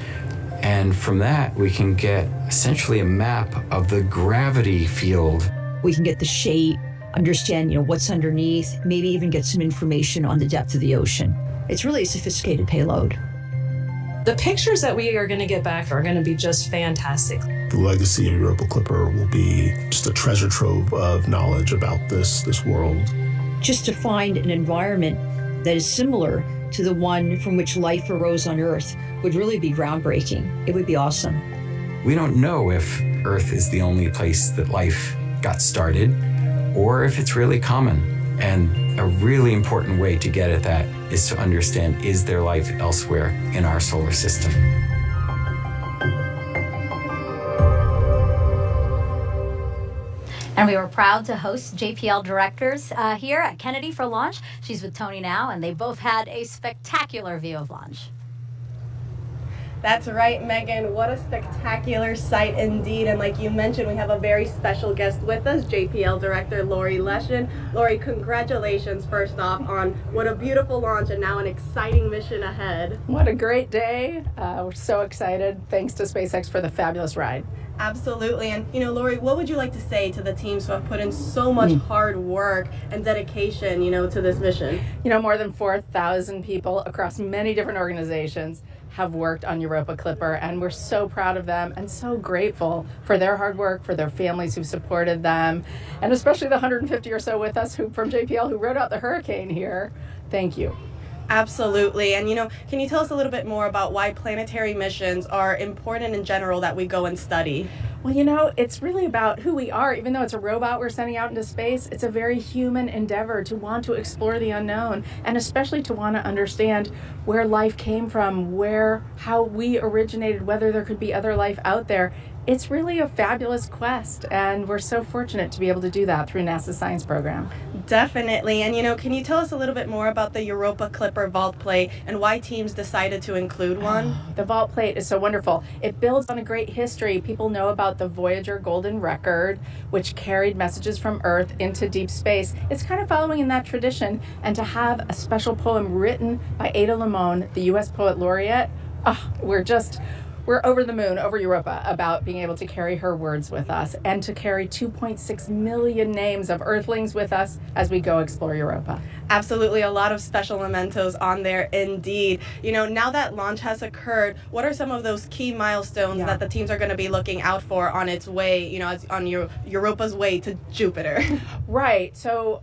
And from that, we can get essentially a map of the gravity field.
We can get the shape, understand what's underneath, maybe even get some information on the depth of the ocean. It's really a sophisticated payload.
The pictures that we are going to get back are going to be just fantastic.
The legacy of Europa Clipper will be just a treasure trove of knowledge about this world.
Just to find an environment that is similar to the one from which life arose on Earth would really be groundbreaking. It would be awesome.
We don't know if Earth is the only place that life got started, or if it's really common. And a really important way to get at that is to understand, is there life elsewhere in our solar system?
And we were proud to host JPL directors here at Kennedy for launch. She's with Tony now, and they both had a spectacular view of launch.
That's right, Megan. What a spectacular sight indeed. And like you mentioned, we have a very special guest with us, JPL Director Lori Leshin. Lori, congratulations first off on what a beautiful launch and now an exciting mission ahead.
What a great day. We're so excited. Thanks to SpaceX for the fabulous ride.
Absolutely. And, Lori, what would you like to say to the teams who have put in so much hard work and dedication, to this mission?
More than 4,000 people across many different organizations have worked on Europa Clipper, and we're so proud of them and so grateful for their hard work, for their families who supported them, and especially the 150 or so with us from JPL who rode out the hurricane here. Thank you.
Absolutely. And, can you tell us a little bit more about why planetary missions are important in general that we go and study?
Well, it's really about who we are. Even though it's a robot we're sending out into space, it's a very human endeavor to want to explore the unknown, and especially to want to understand where life came from, how we originated, whether there could be other life out there. It's really a fabulous quest, and we're so fortunate to be able to do that through NASA's science program.
Definitely. And, can you tell us a little bit more about the Europa Clipper vault plate and why teams decided to include one?
The vault plate is so wonderful. It builds on a great history. People know about the Voyager Golden Record, which carried messages from Earth into deep space. It's kind of following in that tradition, and to have a special poem written by Ada Limon, the U.S. Poet Laureate, we're over the moon, over Europa, about being able to carry her words with us and to carry 2.6 million names of Earthlings with us as we go explore Europa.
Absolutely, a lot of special mementos on there indeed. Now that launch has occurred, what are some of those key milestones that the teams are going to be looking out for on its way, on Europa's way to Jupiter?
Right. So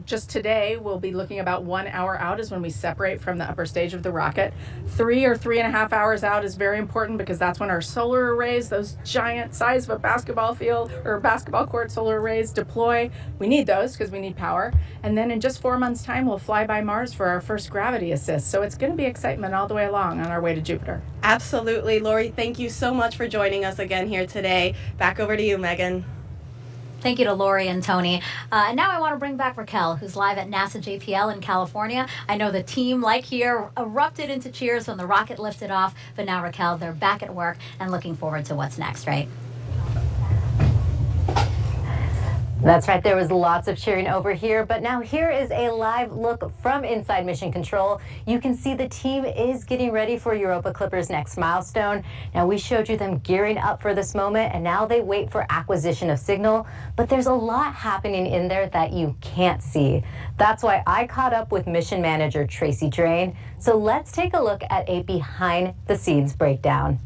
just today, we'll be looking about 1 hour out is when we separate from the upper stage of the rocket. 3 or 3.5 hours out is very important because that's when our solar arrays, those giant size of a basketball field or basketball court solar arrays, deploy. We need those because we need power. And then in just 4 months' time, we'll fly by Mars for our first gravity assist. So it's going to be excitement all the way along on our way to Jupiter.
Absolutely. Lori, thank you so much for joining us again here today. Back over to you, Megan.
Thank you to Lori and Tony. And now I want to bring back Raquel, who's live at NASA JPL in California. I know the team, like here, erupted into cheers when the rocket lifted off. But now, Raquel, they're back at work and looking forward to what's next, right?
That's right. There was lots of cheering over here, but now here is a live look from inside Mission Control. You can see the team is getting ready for Europa Clipper's next milestone. Now, we showed you them gearing up for this moment, and now they wait for acquisition of signal, but there's a lot happening in there that you can't see. That's why I caught up with Mission Manager Tracy Drain. So let's take a look at a behind-the-scenes breakdown.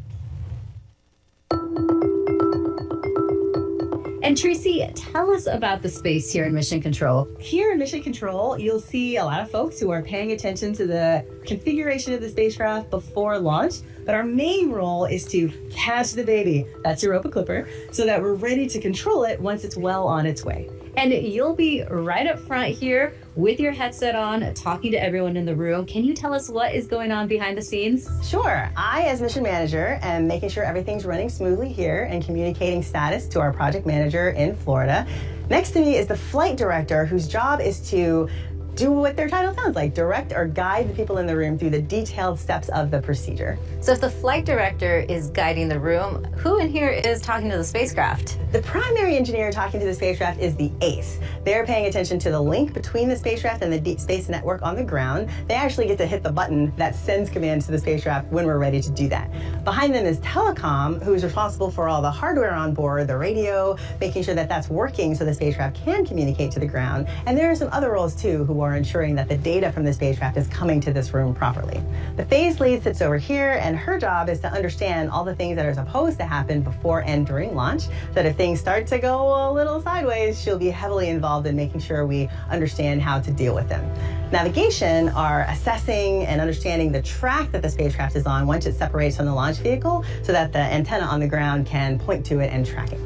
And Tracy, tell us about the space here in Mission Control.
Here in Mission Control, you'll see a lot of folks who are paying attention to the configuration of the spacecraft before launch. But our main role is to catch the baby, that's Europa Clipper, so that we're ready to control it once it's well on its way.
And you'll be right up front here with your headset on, talking to everyone in the room. Can you tell us what is going on behind the scenes?
Sure. I, as mission manager, am making sure everything's running smoothly here and communicating status to our project manager in Florida. Next to me is the flight director, whose job is to do what their title sounds like, direct or guide the people in the room through the detailed steps of the procedure.
So if the flight director is guiding the room, who in here is talking to the spacecraft?
The primary engineer talking to the spacecraft is the ACE. They're paying attention to the link between the spacecraft and the deep space network on the ground. They actually get to hit the button that sends commands to the spacecraft when we're ready to do that. Behind them is Telecom, who's responsible for all the hardware on board, the radio, making sure that that's working so the spacecraft can communicate to the ground. And there are some other roles too who are ensuring that the data from the spacecraft is coming to this room properly. The phase lead sits over here, and her job is to understand all the things that are supposed to happen before and during launch, so that if things start to go a little sideways, she'll be heavily involved in making sure we understand how to deal with them. Navigation are assessing and understanding the track that the spacecraft is on once it separates from the launch vehicle, so that the antenna on the ground can point to it and track it.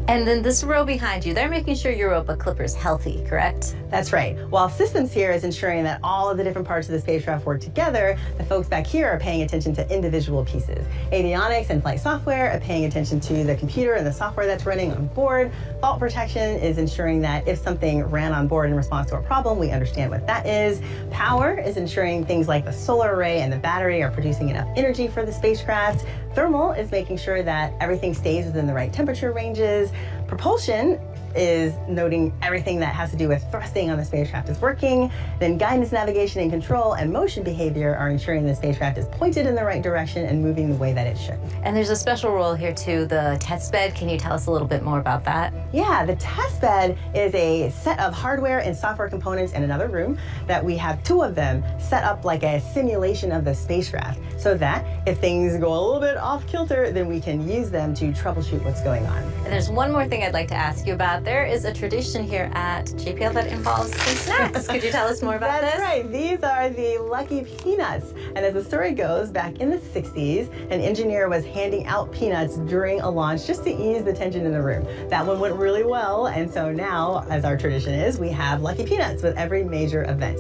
And then this row behind you, they're making sure Europa Clipper is healthy, correct?
That's right. While systems here is ensuring that all of the different parts of the spacecraft work together, the folks back here are paying attention to individual pieces. Avionics and flight software are paying attention to the computer and the software that's running on board. Fault protection is ensuring that if something ran on board in response to a problem, we understand what that is. Power is ensuring things like the solar array and the battery are producing enough energy for the spacecraft. Thermal is making sure that everything stays within the right temperature ranges. Propulsion is noting everything that has to do with thrusting on the spacecraft is working. Then guidance, navigation, and control and motion behavior are ensuring the spacecraft is pointed in the right direction and moving the way that it should.
And there's a special role here too, the test bed. Can you tell us a little bit more about that?
Yeah, the test bed is a set of hardware and software components in another room that we have 2 of them set up like a simulation of the spacecraft, so that if things go a little bit off kilter, then we can use them to troubleshoot what's going on.
And there's one more thing I'd like to ask you about. There is a tradition here at JPL that involves some snacks. Could you tell us more about this?
That's right. These are the Lucky Peanuts. And as the story goes, back in the 60s, an engineer was handing out peanuts during a launch just to ease the tension in the room. That one went really well, and so now, as our tradition is, we have Lucky Peanuts with every major event.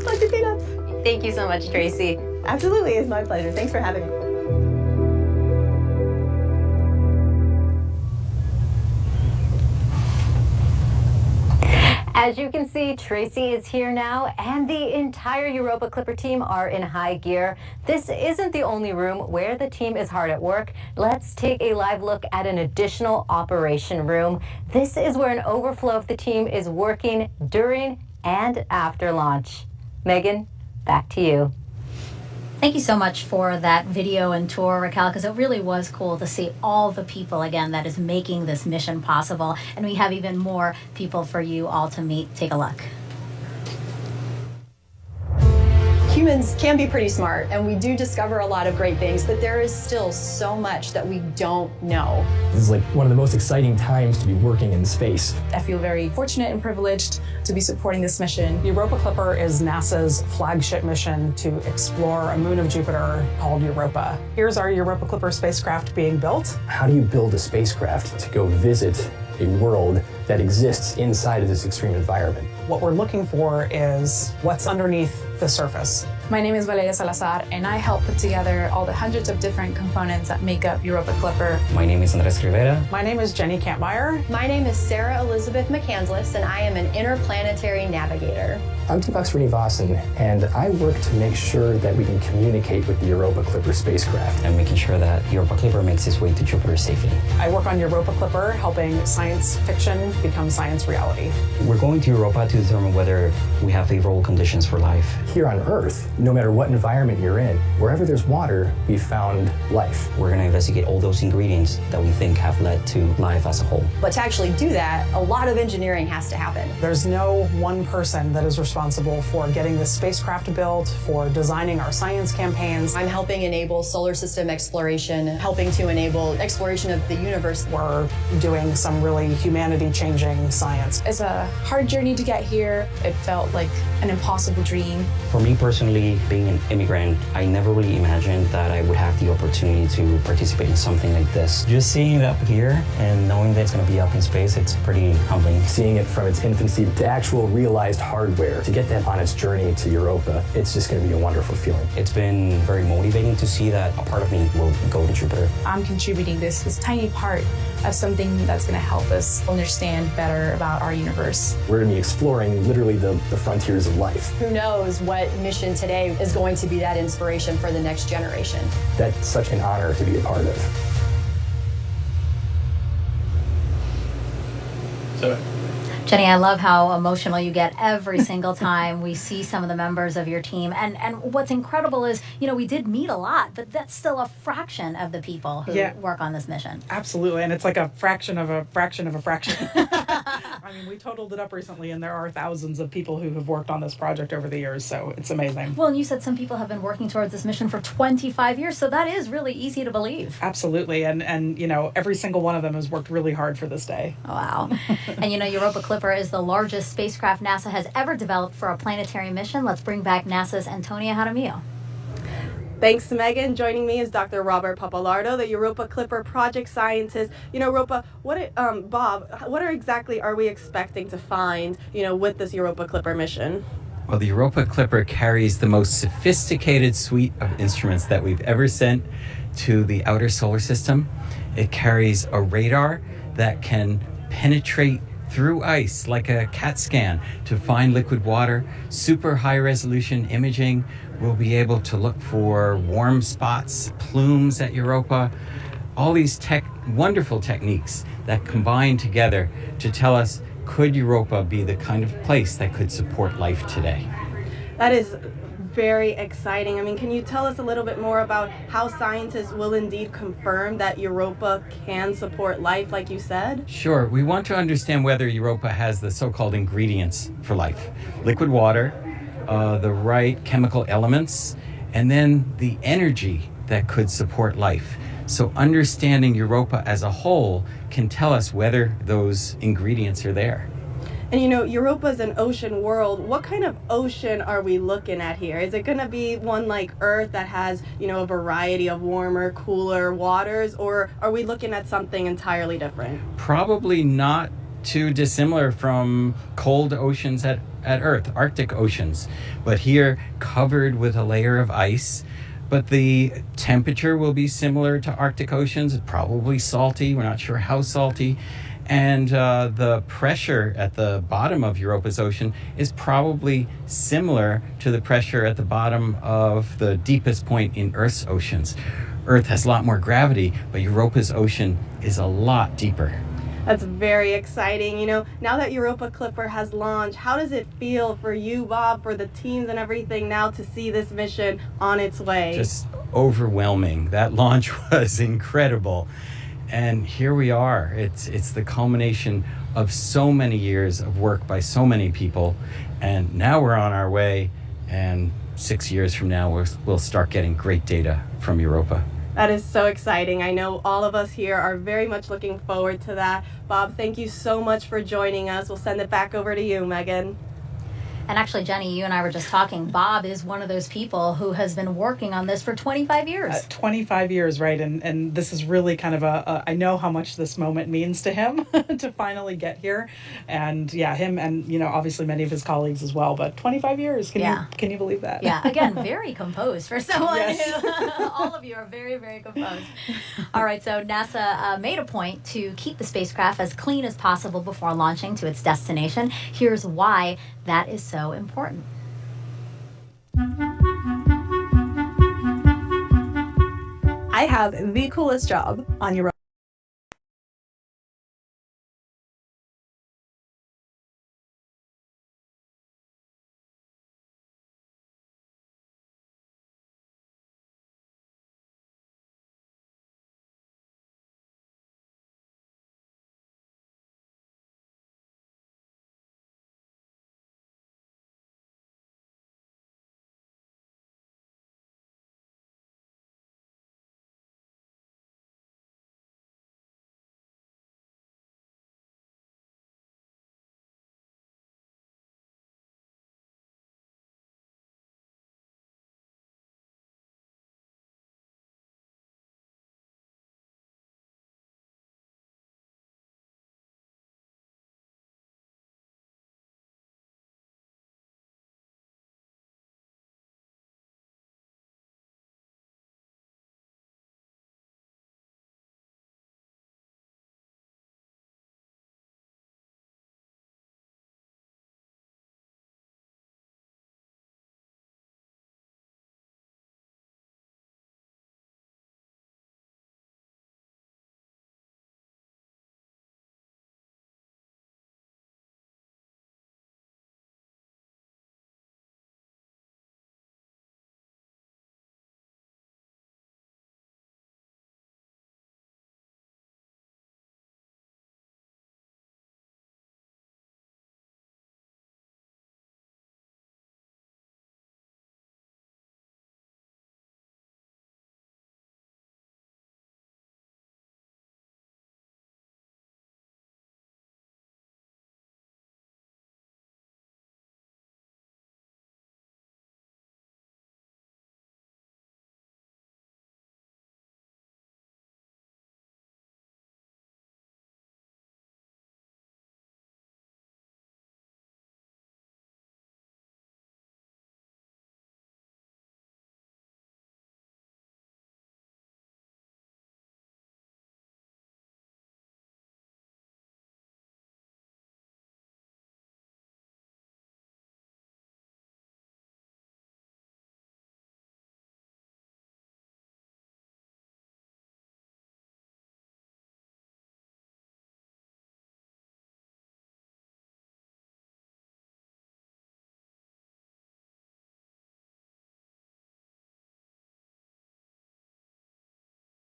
Lucky Peanuts!
Thank you so much, Tracy.
Absolutely, it's my pleasure. Thanks for having me.
As you can see, Tracy is here now, and the entire Europa Clipper team are in high gear. This isn't the only room where the team is hard at work. Let's take a live look at an additional operation room. This is where an overflow of the team is working during and after launch. Megan, back to you.
Thank you so much for that video and tour, Raquel, because it really was cool to see all the people, again, that is making this mission possible. And we have even more people for you all to meet. Take a look.
Humans can be pretty smart, and we do discover a lot of great things, but there is still so much that we don't know.
This is like one of the most exciting times to be working in space.
I feel very fortunate and privileged to be supporting this mission.
Europa Clipper is NASA's flagship mission to explore a moon of Jupiter called Europa. Here's our Europa Clipper spacecraft being built.
How do you build a spacecraft to go visit a world that exists inside of this extreme environment?
What we're looking for is what's underneath the surface.
My name is Valeria Salazar, and I help put together all the hundreds of different components that make up Europa Clipper.
My name is Andres Rivera.
My name is Jenny Kampmeyer.
My name is Sarah Elizabeth McCandless, and I am an interplanetary navigator.
I'm Deepak Srinivasan, and I work to make sure that we can communicate with the Europa Clipper spacecraft.
And making sure that Europa Clipper makes its way to Jupiter safely.
I work on Europa Clipper, helping science fiction become science reality.
We're going to Europa to determine whether we have favorable conditions for life.
Here on Earth, no matter what environment you're in, wherever there's water, we've found life.
We're going to investigate all those ingredients that we think have led to life as a whole.
But to actually do that, a lot of engineering has to happen.
There's no one person that is responsible for getting this spacecraft built, for designing our science campaigns.
I'm helping enable solar system exploration, helping to enable exploration of the universe.
We're doing some really humanity-changing science.
It's a hard journey to get here. It felt like an impossible dream.
For me personally, being an immigrant, I never really imagined that I would have the opportunity to participate in something like this. Just seeing it up here and knowing that it's going to be up in space, it's pretty humbling.
Seeing it from its infancy to actual realized hardware, to get that on its journey to Europa, it's just going to be a wonderful feeling.
It's been very motivating to see that a part of me will go to Jupiter.
I'm contributing this tiny part of something that's going to help us understand better about our universe.
We're going to be exploring literally the frontiers of life.
Who knows what mission today is going to be that inspiration for the next generation.
That's such an honor to be a part of.
Jenny, I love how emotional you get every single time we see some of the members of your team. And what's incredible is, you know, we did meet a lot, but that's still a fraction of the people who work on this mission.
Absolutely, and it's like a fraction of a fraction of a fraction. I mean, we totaled it up recently, and there are thousands of people who have worked on this project over the years, so it's amazing.
Well, and you said some people have been working towards this mission for 25 years, so that is really easy to believe.
Absolutely, and you know, every single one of them has worked really hard for this day.
Oh, wow. And you know, Europa Clipper is the largest spacecraft NASA has ever developed for a planetary mission. Let's bring back NASA's Antonia Jaramillo.
Thanks to Megan. Joining me is Dr. Robert Papalardo, the Europa Clipper project scientist. You know, Bob, what exactly are we expecting to find, you know, with this Europa Clipper mission?
Well, the Europa Clipper carries the most sophisticated suite of instruments that we've ever sent to the outer solar system. It carries a radar that can penetrate through ice like a CAT scan to find liquid water. Super high resolution imaging. We'll be able to look for warm spots, plumes at Europa. All these wonderful techniques that combine together to tell us, could Europa be the kind of place that could support life today?
That is very exciting. I mean, can you tell us a little bit more about how scientists will indeed confirm that Europa can support life, like you said?
Sure. We want to understand whether Europa has the so-called ingredients for life. Liquid water, the right chemical elements, and then the energy that could support life. So understanding Europa as a whole can tell us whether those ingredients are there.
And you know, Europa is an ocean world. What kind of ocean are we looking at here? Is it going to be one like Earth that has, you know, a variety of warmer, cooler waters, or are we looking at something entirely different?
Probably not too dissimilar from cold oceans at Earth, Arctic oceans, but here covered with a layer of ice. But the temperature will be similar to Arctic oceans, probably salty. We're not sure how salty. And the pressure at the bottom of Europa's ocean is probably similar to the pressure at the bottom of the deepest point in Earth's oceans. Earth has a lot more gravity, but Europa's ocean is a lot deeper.
That's very exciting. You know, now that Europa Clipper has launched, how does it feel for you, Bob, for the teams and everything now to see this mission on its way?
Just overwhelming. That launch was incredible. And here we are. It's the culmination of so many years of work by so many people. And now we're on our way. And 6 years from now, we'll start getting great data from Europa.
That is so exciting. I know all of us here are very much looking forward to that. Bob, thank you so much for joining us. We'll send it back over to you, Megan.
And actually, Jenny, you and I were just talking. Bob is one of those people who has been working on this for 25 years.
25 years, right? And this is really kind of I know how much this moment means to him to finally get here. And yeah, him and, you know, obviously many of his colleagues as well. But 25 years, can you believe that?
Yeah, again, very composed for someone
Yes.
who, all of you are very, very composed. All right, so NASA made a point to keep the spacecraft as clean as possible before launching to its destination. Here's why that is so important.
I have the coolest job on Europa.